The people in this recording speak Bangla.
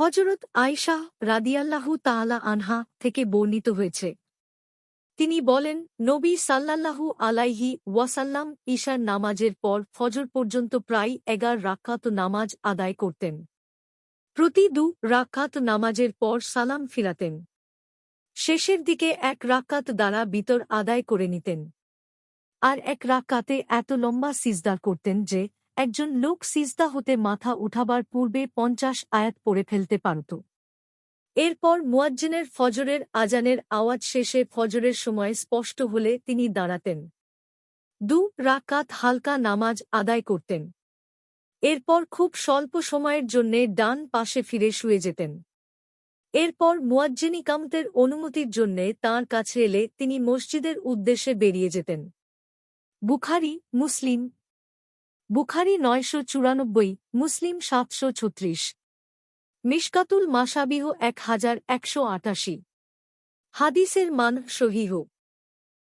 হযরত আয়েশা রাদিয়াল্লাহু তাআলা আনহা থেকে বর্ণিত হয়েছে, তিনি বলেন, নবী সাল্লাল্লাহু আলাইহি ওয়াসাল্লাম ঈশার নামাজের পর ফজর পর্যন্ত প্রায় ১১ রাকাত নামাজ আদায় করতেন। প্রতি ২ রাকাত নামাজের পর সালাম ফিরাতেন। শেষের দিকে ১ রাকাত দ্বারা বিতর আদায় করে নিতেন। আর ১ রাকাতে এত লম্বা সিজদা করতেন যে একজন লোক সিজদা হতে মাথা উঠাবার পূর্বে ৫০ আয়াত পড়ে ফেলতে পারত। এরপর মুয়াজ্জিনের ফজরের আজানের আওয়াজ শেষে ফজরের সময় স্পষ্ট হলে তিনি দাঁড়াতেন। ২ রাকাত হালকা নামাজ আদায় করতেন। এরপর খুব স্বল্প সময়ের জন্যে ডান পাশে ফিরে শুয়ে যেতেন। এরপর মুয়াজ্জিন ইকামতের অনুমতির জন্যে তাঁর কাছে এলে তিনি মসজিদের উদ্দেশ্যে বেরিয়ে যেতেন। বুখারী, মুসলিম। বুখারী ৯৯৪, মুসলিম ৭৩৬। মিশকাতুল মাসাবিহ ১১৮৮। হাদিসের মান সহিহ।